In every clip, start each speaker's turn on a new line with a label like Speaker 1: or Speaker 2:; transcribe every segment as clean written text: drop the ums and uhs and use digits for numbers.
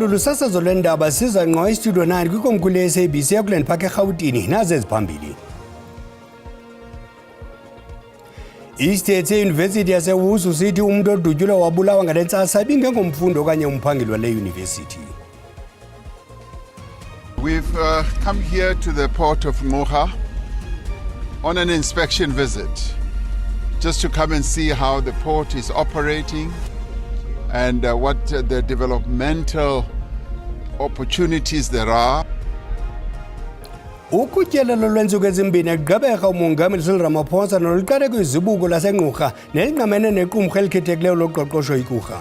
Speaker 1: Olu lusasazo lwendaba siza ngqo istudio 9 kwikomkhulu le-SABC eAukland Park eRhawutini nazo eziphambili. I-State University yaseWuzu sithi umuntu odutyulwe wabulawa ngale ntsasa ibingengomfundi okanye umphangeli wale yunivesithi.
Speaker 2: We've come here to the port of Ngqura on an inspection visit, just to come and see how the port is operating and what the developmental opportunities there are.
Speaker 1: Ukutyelelo lwentsuku ezimbini egqibeka umongameli Cyril Ramaphosa noluqale kwizibuko laseNgqura nelinqamene nequmrhu elikhethekileyo loqoqosho iKuga.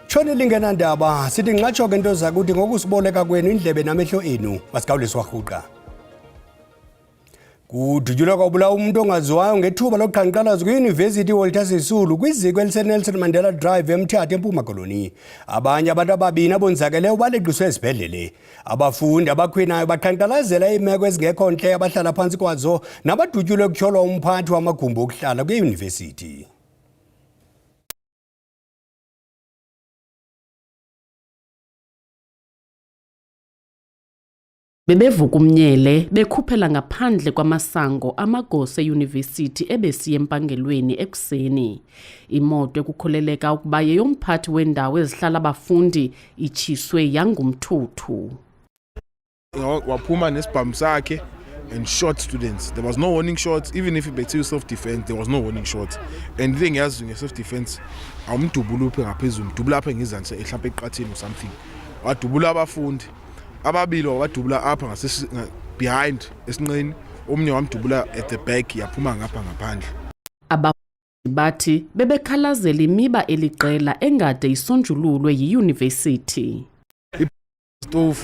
Speaker 1: Tshone lingenandaba sithi nxatsho ke nto zakuthi ngokusiboleka kwenu indlebe namehlo enu masigawuliswa rhuqa. Kudutyulwa kwabulawa umuntu ongaziwayo ngethuba loqhankqalazo kwiYunivesithi Walter Sisulu kwiziko eliseNelson Mandela Drive eMthatha eMpuma Koloni. Abanye abantu ababini abonzakeleyo baleqiswe esibhedlele. Abafundi abakhwenayo baqhankqalazela iimeko ezingekho ntle abahlala phantsi kwazo nabadutyulwe kutyholwa umphathi wamagumbi okuhlala kwiyunivesithi.
Speaker 3: Bebevuka umnyele bekhuphela ngaphandle kwamasango amagosa eYunivesithi ebesiya empangelweni ekuseni. Imoto ekukholeleka ukuba yeyomphathi wendawo ezihlala abafundi itshiswe yangumthuthu.
Speaker 4: Waphuma nesibhamu sakhe and shot students. There was no warning shots. Even if it self-defense, there was no warning shots. And the thing is, in self-defense, awumdubula uphe ngaphezulu, umdubula apha ngizansi ehlapha eqatheni or something. Wadubula abafundi. Ababili wadubula apha ngase behind esinqeni, omnye wamdubula at the back yaphuma ngapha ngaphandle.
Speaker 3: Bathi bebekhalazela imiba eliqela engade isonjululwe yiyunivesithi.
Speaker 4: Stove,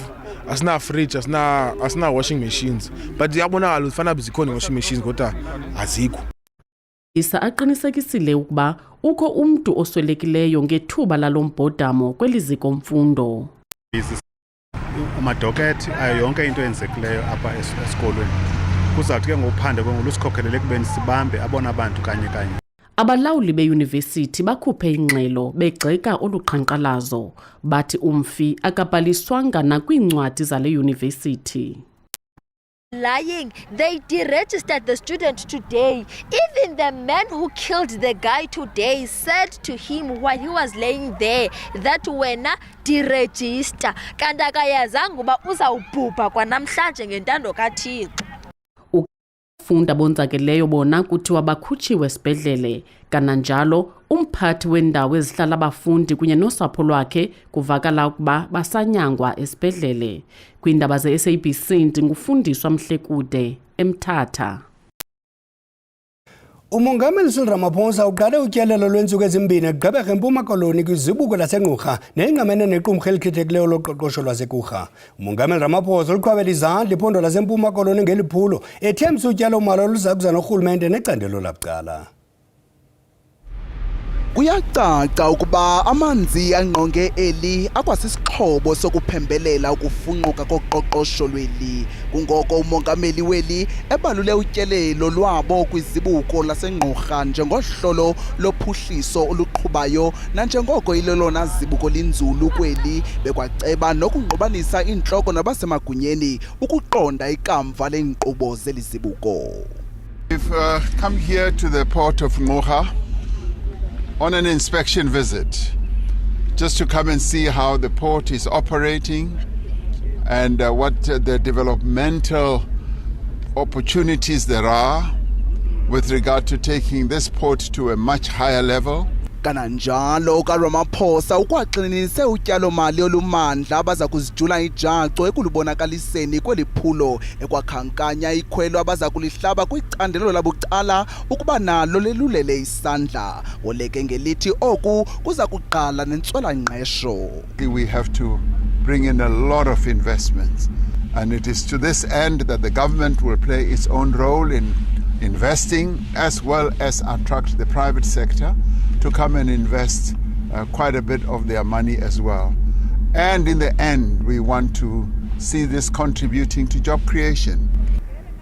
Speaker 4: asina fridge, asina washing machines, but yabonakala ufana bizikhona washing machines kodwa azikho.
Speaker 3: Isa aqinisekisile ukuba ukho umuntu oswelekileyo ngethuba lalombhodamo kweliziko mfundo.
Speaker 5: Umadokethi ayo yonke into enzekileyo apha esikolweni kuzathi ke ngokuphanda kwenguluskhokhelele kubeni sibambe abona abantu kanye.
Speaker 3: Abalawuli beyunivesithi bakhuphe ingxelo begxeka oluqhankqalazo bathi umfi akabhaliswanga nakwiincwadi zale yunivesithi.
Speaker 6: Lying, they deregistered the student today. Even the man who killed the guy today said to him while he was laying there that wena deregister kanti akayazanga uba uzawubhubha kwanamhlanje ngentando kaThixo.
Speaker 3: Funda bonzakeleyo bona kuthiwa bakhutshiwe esibhedlele, kananjalo umphathi wendawo ezihlala abafundi kunye nosapho lwakhe kuvakala ukuba basanyangwa esibhedlele. Kwiindaba ze-SABC ndingufundiswa Mhlekude eMthatha.
Speaker 1: Umongameli Cyril Ramaphosa uqale utyelelo lwentsuku ezimbini egqibeka eMpuma Koloni kwizibuko laseNgqura nelinqamene nequmrhu elikhethekileyo loqoqosho lwaseKuga. Umongameli Ramaphosa uliqhwabela izandla iphondo laseMpuma Koloni ngeliphulo ethembisa utyalo-mali oluza kuza norhulumente necandelo labucala.
Speaker 7: Kuyacaca ukuba amanzi angqonge eli akwasisixhobo sokuphembelela ukufunquka koqoqosho lweli. Kungoko umongameli weli ebalule utyelelo lwabo kwizibuko laseNgqura njengohlolo lophuhliso oluqhubayo nanjengoko ilelona zibuko linzulu kweli, bekwaceba nokungqubanisa intloko nabasemagunyeni ukuqonda ikamva leenkqubo zeli zibuko.
Speaker 2: We've come here to the port of Ngqura on an inspection visit, just to come and see how the port is operating and what the developmental opportunities there are with regard to taking this port to a much higher level.
Speaker 7: Kananjalo kaRamaphosa ukwaxinise utyalo-mali olumandla abaza kuzijula ijaco ekulubonakaliseni kweli phulo ekwakhankanya ikhwelo abaza kulihlaba kwicandelo labucala ukuba nalo lelulele isandla. Oleke ngelithi oku kuza kuqala nentswela-ngqesho.
Speaker 2: We have to bring in a lot of investments, and it is to this end that the government will play its own role in investing as well as attract the private sector to come and invest quite a bit of their money as well. And in the end, we want to see this contributing to job creation.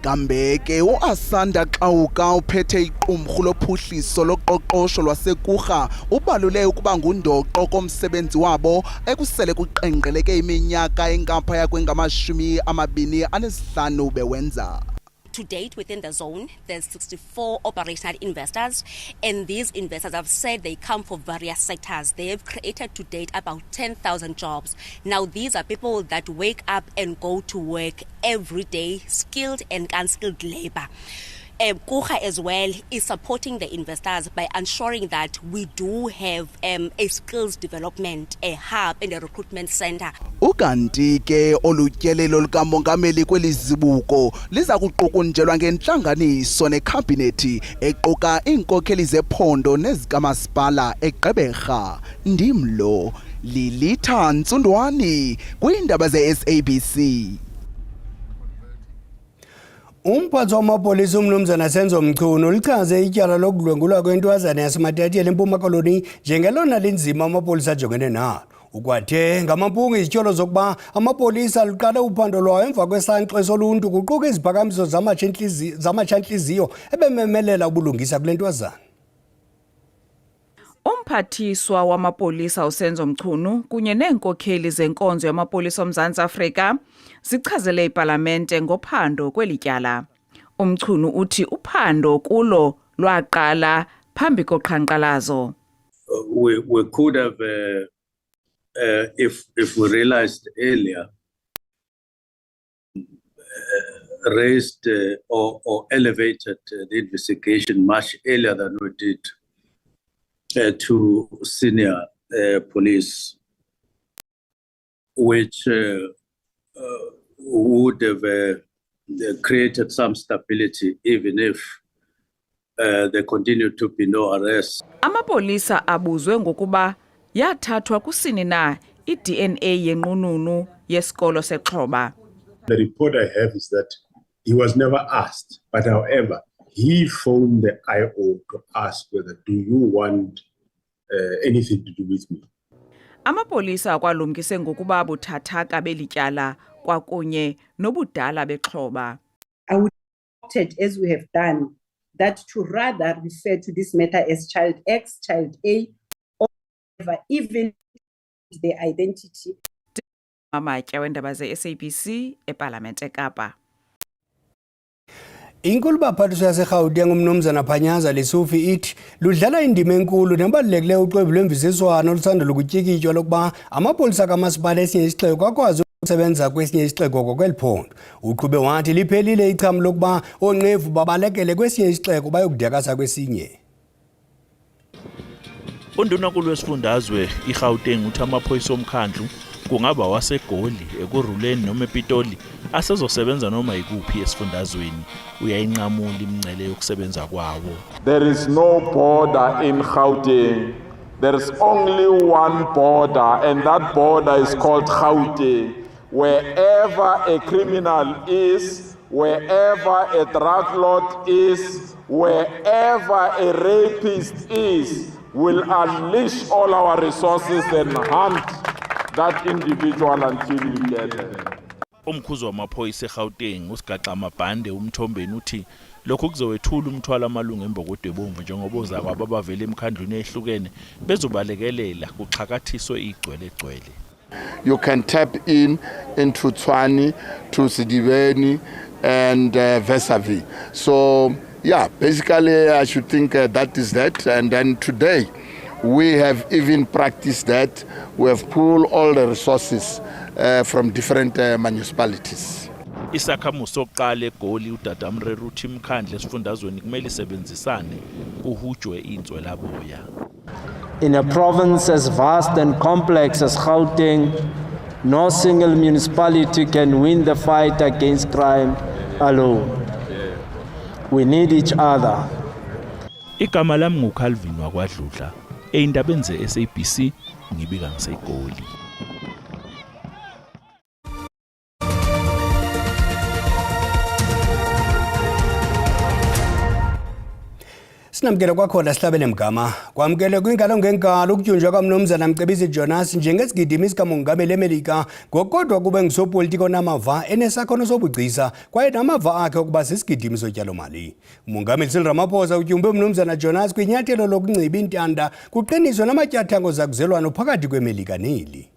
Speaker 7: kambe ke uAsanda Xawuka uphethe iqumrhu lophuhliso loqoqosho lwaseKurha ubalule ukuba ngundoqo komsebenzi wabo ekusele kuqengqeleke iminyaka engaphaya kwengama-25 bewenza.
Speaker 8: To date, within the zone, there's 64 operational investors, and these investors have said they come for various sectors. They have created to date about 10,000 jobs. Now, these are people that wake up and go to work every day, skilled and unskilled labor. Kurha as well is supporting the investors by ensuring that we do have a skills development, a hub and a recruitment center.
Speaker 7: Ukanti ke olutyelelo likamongameli kwelizibuko liza kuqukunjelwa ngentlanganiso nekhabhinethi equka iinkokheli zephondo nezikamasipala eGqeberha. Ndimlo Lilitha Ntsundwani kwiindaba ze-SABC.
Speaker 1: Umphathi wamapolisa umnumzana Senzo Mchunu lichaze ityala lokudlwengulwa kwentwazana yaseMatyatyela eMpuma Koloni njengelona linzima amapolisa ajongene nalo. Ukwathe ngamampunge izityholo zokuba amapolisa luqale uphando lwayo emva kwesankxwe soluntu kuquka iziphakamiso zamatsha-ntliziyo ebememelela ubulungisa kule ntwazana.
Speaker 9: Umphathiswa wamapolisa uSenzo Mchunu kunye neenkokheli zenkonzo yamapolisa oMzantsi Afrika zichazele ipalamente ngophando kweli tyala. Umchunu uthi uphando kulo lwaqala phambi koqhankqalazo.
Speaker 10: We could have, if we realized earlier, raised or elevated the investigation much earlier than we did to senior police, which would have created some stability even if there continued to be no arrests.
Speaker 9: Amapolisa abuzwe ngokuba yathathwa kusini na i-DNA yenqununu yesikolo seXhoba.
Speaker 11: The report I have is that he was never asked, but however, he phoned the IO to ask whether, do you want anything to do with me?
Speaker 9: Amapolisa akwalumkise ngokuba buthathaka belityala kwakunye nobudala bexhoba.
Speaker 12: I would opted, as we have done, that to rather refer to this matter as child X, child A, or whatever, even their identity.
Speaker 9: Amatya wendaba ze-SABC eParlamente eKapa.
Speaker 1: Inkulu baphathiswa yaseGauteng umnumzana Phanyaza Lesufi ithi ludlala indima enkulu nebalulekileyo uxwebhu lwemvisiswano olusandula ukutyikitywa lokuba amapolisa kamasipala esinye isixeko akwazi ukusebenza kwesinye isixeko ngokweli phondo. Uqhube wathi liphelile icham lokuba oonqevu babalekele kwesinye isixeko bayokudekasa kwesinye.
Speaker 13: Undunankulu wesifundazwe iGauteng uthi amaphoyisa omkhandlu kungaba waseGoli, ekuruleni noma ePitoli asezosebenza noma ikuphi esifundazweni uyayinqamula imingcele yokusebenza kwawo.
Speaker 14: There is no border in Gauteng. There is only one border, and that border is called Gauteng. Wherever a criminal is, wherever a drug lord is, wherever a rapist is, will unleash all our resources and hunt that individual until you get them.
Speaker 13: Umkhuzi wamaphoyisa eGauteng uSigaxa Mabhande umthombeni uthi lokho kuzowethula umthwalo amalungu embokode bomvu njengoba ozakwabo abavela emkhandlweni ehlukene bezobalekelela kuxhakathiswe igcwele.
Speaker 2: You can tap into Tshwane to Sidibeni and Vesavi. So yeah, basically I should think that is that. And then today we have even practiced that. We have pulled all the resources from different municipalities.
Speaker 13: Isakhamuzi sokuqala eGoli uDada Mreru uthi imkhandle esifundazweni kumele isebenzisane kuhujwe inzwe laboya.
Speaker 15: In a province as vast and complex as Gauteng, no single municipality can win the fight against crime alone. We need each other.
Speaker 13: Igama lami nguCalvin wakwaDludla. Eindabeni ze-SABC ngibika ngiseGoli.
Speaker 1: Sinamkela kwakhona Sihlabele Mgama kwamkele kwingalo ngenkalo ukutyunjwa kwaMnumzana Mcebisi Jonas njengesigidimisi kamongameli eMelika ngokodwa kube ngusopolitiko namava enesakhono sobugcisa kwaye namava akhe ukuba sisigidimi sotyalo-mali. Umongameli Cyril Ramaphosa utyumbe uMnumzana Jonas kwinyathelo lokunciba intanda kuqiniswe namatyathango zakuzelwano phakathi kweMelika neli.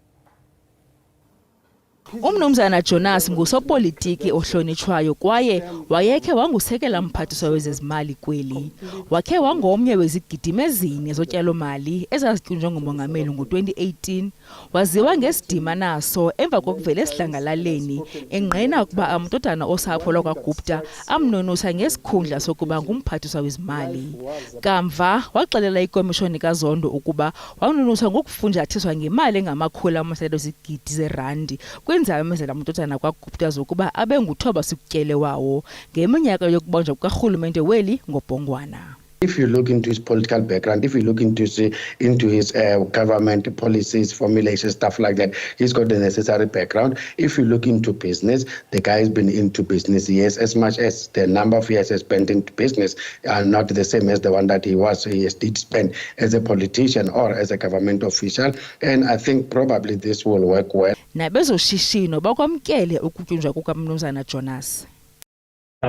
Speaker 16: Umnumzana Jonas ngusopolitiki ohlonitshwayo kwaye wayekhe wangusekela mphathiswa wezezimali kweli. Wakhe wangomnye wezigidimi ezine zotyalo-mali ezazityunjwe ngumongameli ngo-2018. Waziwa ngesidima naso emva kokuvela esidlangalaleni enqena ukuba amntotana osapho lwakwaGupta amnonusa ngesikhundla sokuba ngumphathiswa wezimali. Kamva waxelela ikomishoni kaZondo ukuba wanonuswa ngokufunjathiswa ngemali engama-300 ezigidi zerandi kwinzamezela amntotana kwaGupta zokuba abe nguthoba sikutyele wawo ngeminyaka yokubanjwa kukarhulumente weli ngobhongwana.
Speaker 17: If you look into his political background, if you look into his government policies, formulations, stuff like that, he's got the necessary background. If you look into business, the guy has been into business, yes, as much as the number of years he spent into business are not the same as the one that he did spend as a politician or as a government official. And I think probably this will work well.
Speaker 16: Nabezoshishino bakwamkele ukutyunjwa kukaMnumzana Jonas.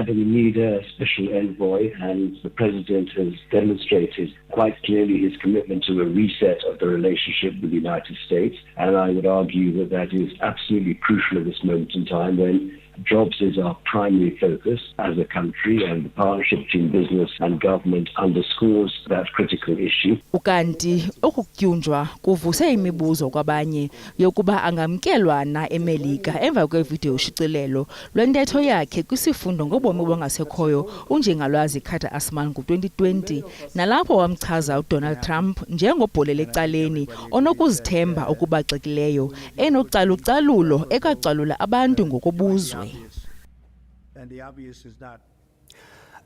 Speaker 18: We need a special envoy, and the president has demonstrated quite clearly his commitment to a reset of the relationship with the United States. And I would argue that is absolutely crucial at this moment in time when jobs is our primary focus as a country, and the partnership between business and government underscores that critical issue.
Speaker 16: Ukanti ukutyunjwa kuvuse imibuzo kwabanye yokuba angamkelwa na eMelika emva kwevideo shicilelo lwentetho yakhe kwisifundo ngobomi bongasekhoyo unjengalwazi Carter Asman ngo-2020 nalapho wamchaza uDonald Trump njengobholele ecaleni onokuzithemba okubaxekileyo enocalucalulo ekacalula abantu ngokobuzwe.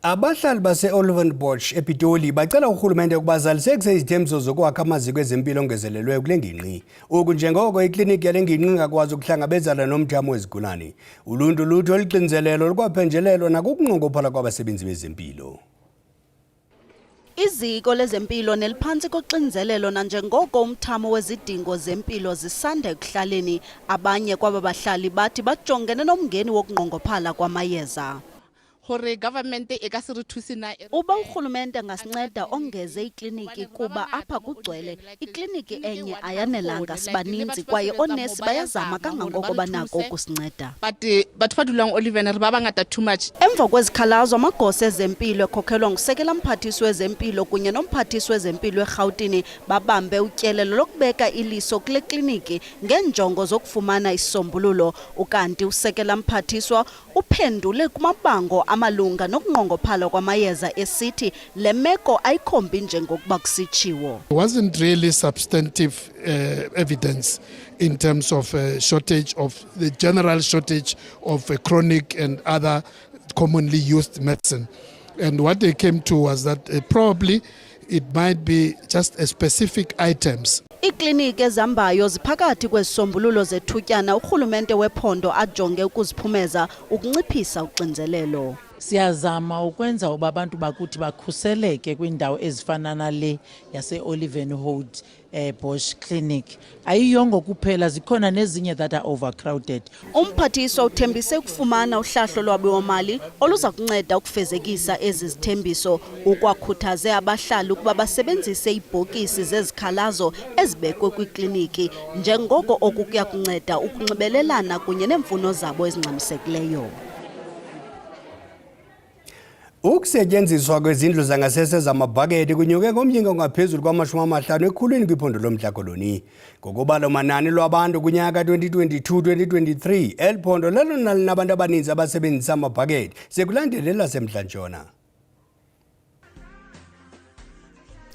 Speaker 1: Abahlali base-Olifantsfontein ePitoli bacela urhulumente ukuba zalisekise izithembiso zokwakha amaziko ezempilo ongezelelweyo kule ngingqi. Oku njengoko ikliniki yale ngingqi ingakwazi ukuhlangabezana nomthamo wezigulane. Uluntu lutho oluxinzelelo lukwaphenjelelwa nakukunqongophala kwabasebenzi bezempilo.
Speaker 19: Iziko lezempilo neliphantsi koxinzelelo nanjengoko umthamo wezidingo zempilo zisanda ekuhlaleni, abanye kwaba bahlali bathi bajongene nomngeni wokunqongophala kwamayeza. Uba urhulumente angasinceda ongeze ikliniki kuba apha kugcwele, ikliniki enye ayanelanga sibaninzi kwaye oonesi bayazama kangangoko banako ukusinceda. Emva kwezikhalazo amagosa ezempilo ekhokhelwa ngusekela mphathiswa wezempilo kunye nomphathiswa wezempilo eRhawutini babambe utyelelo lokubeka iliso kule kliniki ngeenjongo zokufumana isombululo, ukanti usekela mphathiswa uphendule kumabango amalunga nokunqongophala kwamayeza esithi le meko ayikhombi njengokuba kusitshiwo.
Speaker 20: Wasn't really substantive evidence in terms of shortage of the general shortage of chronic and other commonly used medicine. And what they came to was that probably it might be just a specific items.
Speaker 19: Ikliniki ezambayo ziphakathi kwezisombululo zethutyana urhulumente wephondo ajonge ukuziphumeza ukunciphisa uxinzelelo.
Speaker 21: Siyazama ukwenza uba abantu bakuthi bakhuseleke kwindawo ezifana nale yase-Olifantsfontein Bosch Clinic. Ayiyongo kuphela, zikhona nezinye that are overcrowded.
Speaker 19: Umphathiswa uthembise ukufumana uhlahlo lwabiwo-mali oluza kunceda ukufezekisa ezi zithembiso, ukwakhuthaze abahlali ukuba basebenzise iibhokisi zezikhalazo ezibekwe kwikliniki njengoko oku kuya kunceda ukunxibelelana kunye neemfuno zabo ezingxamisekileyo.
Speaker 1: Ukusetyenziswa kwezindlu zangasese zamabhaketi kunyuke ngomyinge ongaphezulu kwama-50 ekhulwini kwiphondo lomntla Koloni. Ngokubala manani lwabantu kunyaka 2022-2023, eli phondo lelona linabantu abaninzi abasebenzisa amabhaketi sekulandelela semntla-ntshona.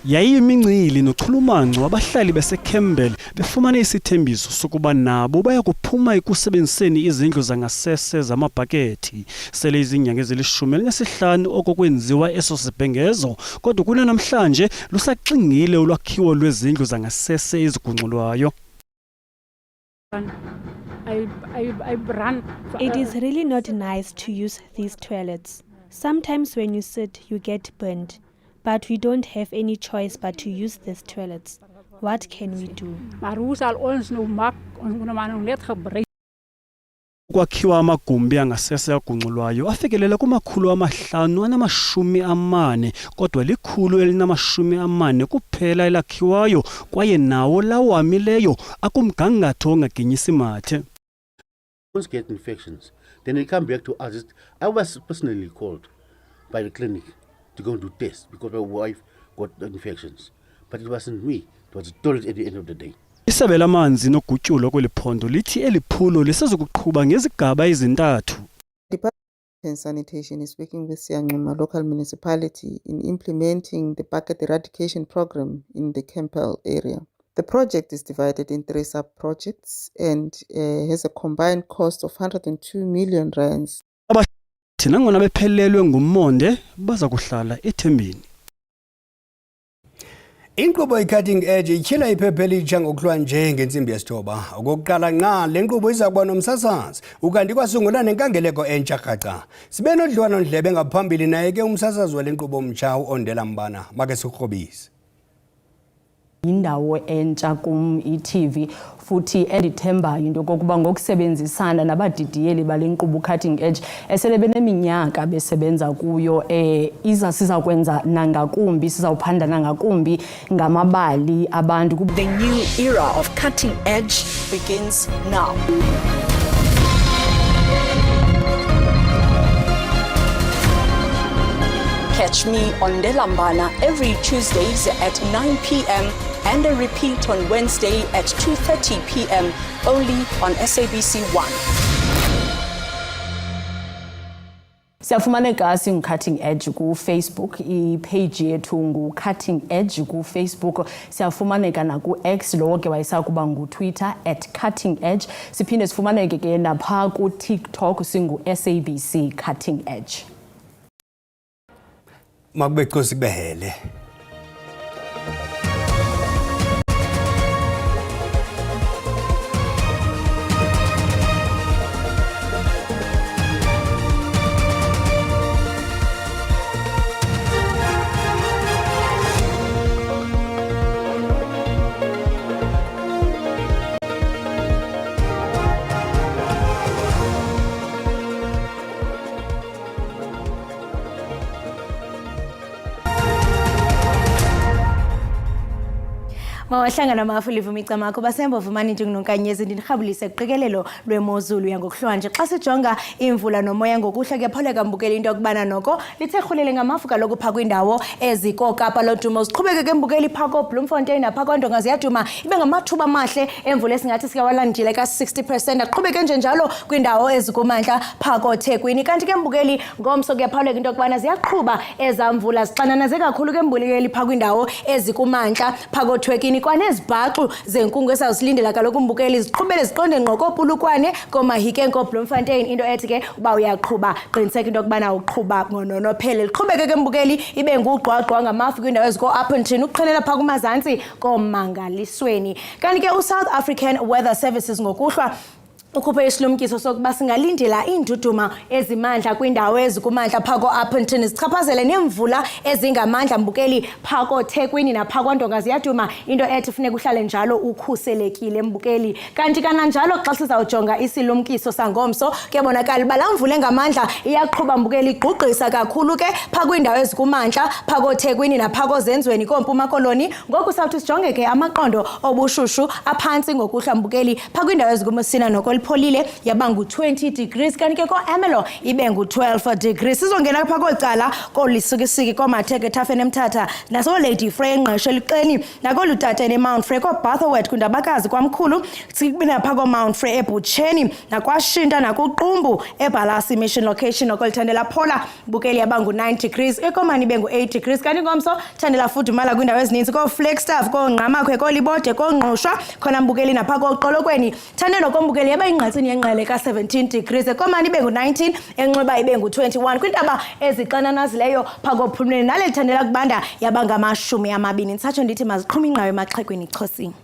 Speaker 22: Yayiyimincili nochulumanco abahlali baseCampbell befumana isithembiso sokuba nabo baya kuphuma ekusebenziseni izindlu zangasese zamabhaketi. Sele izinyanga ezili-15 okokwenziwa eso sibhengezo, kodwa kunanamhlanje lusaxingile ulwakhiwo lwezindlu zangasese ezigunculwayo.
Speaker 23: It is really not nice to use these toilets. Sometimes when you sit, you get burnt.
Speaker 4: but we don't have any choice but to use these toilets. What can we do?
Speaker 22: Kwakhiwa amagumbi angasese agungxulwayo afikelela ku540 kodwa 140 kuphela elakhiwayo kwaye nawo lawo amileyo akumgangatho ongaginyisi mathe.
Speaker 5: Once get infections, then they come back to us. I was personally called by the clinic to go and do tests because my wife got infections. But it wasn't me, it was the toilet at the end of the day.
Speaker 22: Isebe lamanzi nogutyulo kweliphondo lithi eliphulo lisezokuqhuba ngezigaba ezintathu.
Speaker 23: Department of Sanitation is working with Siangxuma local municipality in implementing the bucket eradication program in the Campbell area. The project is divided in 3 sub-projects and has a combined cost of 102 million rands.
Speaker 22: Abathi nangona bephelelwe ngumonde baza kuhlala ethembeni.
Speaker 1: Inkqubo i-cutting edge ityhila iphepha elitsha ngokuhlwa njengentsimbi yesithoba. Okokuqala nqa le nkqubo iza kuba nomsasazi ukanti kwasungula nenkangeleko entsha rhaca. Sibe nodliwano-ndlebe ngaphambili naye ke umsasazi wale nkqubo omtsha uOndela Mbana. Make sikrobise.
Speaker 24: Indawo entsha kum iTV futhi endithembayo into kokuba ngokusebenzisana nabadidiyeli bale nkqubo cutting edge esele beneminyaka besebenza kuyo siza kwenza nangakumbi sizawuphanda nangakumbi ngamabali abantu.
Speaker 25: The new era of cutting edge begins now. Catch me on Ondela Mbana every Tuesdays at 9 p.m. and a repeat on Wednesday at 2:30 p.m. only on SABC 1.
Speaker 24: Siyafumaneka singu-Cutting Edge ku-Facebook, ipage yethu ngu-Cutting Edge ku-Facebook. Siyafumaneka naku-X lowo ke wayesakuba ngu-Twitter @Cutting Edge. Siphinde sifumaneke ke napha ku-TikTok singu-SABC Cutting Edge.
Speaker 1: Makubekho sikubehele.
Speaker 26: Mawahlangana mafulivu micamako basembo vumani njengonkanyezi ndinirhabulise kuqikelelo lwemozulu yangokuhlwanje xa sijonga imvula nomoya ngokuhla kuyapholeka mbukeli into yokubana noko litherhulele ngamafu kaloku pha kwindawo ezikokapa lodumo siqhubeke ke mbukeli pha koBloemfontein napha kwandonga ziyaduma ibe ngamathuba amahle emvula esingathi sikawalandile ka-60% aqhubeke njenjalo kwindawo ezikumantla pha koThekwini kanti ke mbukeli ngomso kuyapholeka into yokubana ziyaqhuba ezamvula zixananaze kakhulu ke mbukeli pha kwindawo ezikumantla pha koThekwini kwanezibhaxu zenkungu esazilindela kaloku mbukeli ziqhubele ziqonde ngqo koPulukwane koMahike koBloemfontein into ethi ke uba uyaqhuba qiniseka into yokubana uqhuba ngononophele liqhubeke ke mbukeli ibe ngugqwagqwa ngamafu kwindawo eziko-Upington uqhelela pha kumazantsi komangalisweni kanti ke uSouth African Weather Services ngokuhlwa ukhuphe isilumkiso sokuba singalindela iinduduma ezimandla kwindawo ezikumantla pha ko-Upington zichaphazele nemvula ezingamandla mbukeli pha koThekwini napha kwandonga ziyaduma into ethi funeka uhlale njalo ukhuselekile mbukeli kanti kananjalo xa sizawujonga isilumkiso sangomso kuyabonakala uba laa mvula engamandla iyaqhuba mbukeli igqugqisa kakhulu ke pha kwindawo ezikumantla pha koThekwini napha kozenzweni kooMpuma Koloni ngoku sawuthi sijonge ke amaqondo obushushu aphantsi ngokuhla mbukeli pha kwindawo ezikumusina noko pholile yaba ngu-20 degrees kanti ke ko-Ermelo ibe ngu-12 degrees sizongena pha kocala kolisukisiki koMatheke Thafeni eMthatha naso-Lady Frey engqeshe eliqeni nakolutateni eMount Frey koBarthowet kwindabakazi kwamkhulu sikubina pha koMount Frey eButsheni nakwashinta nakuqumbu eBalasi Mission Location nokolithandela phola bukeli yaba ngu-9 degrees ekomani ibe ngu-8 degrees kanti ngomso thandela fudumala kwindawo ezininzi koFlagstaff koNgqamakwe koLibode koNgqushwa khona mbukeli napha koXolokweni thandelo kombukeli yaba ingqatsini yengqele ka-17 degrees ekomani ibe ngu-19 enxweba ibe ngu-21 kwintaba ezixananazileyo pha koPhumleni nale lithandela kubanda yaba ngamashumi 20 nditsatsho ndithi maziqhume ingqayo emaxhekweni Xhosini.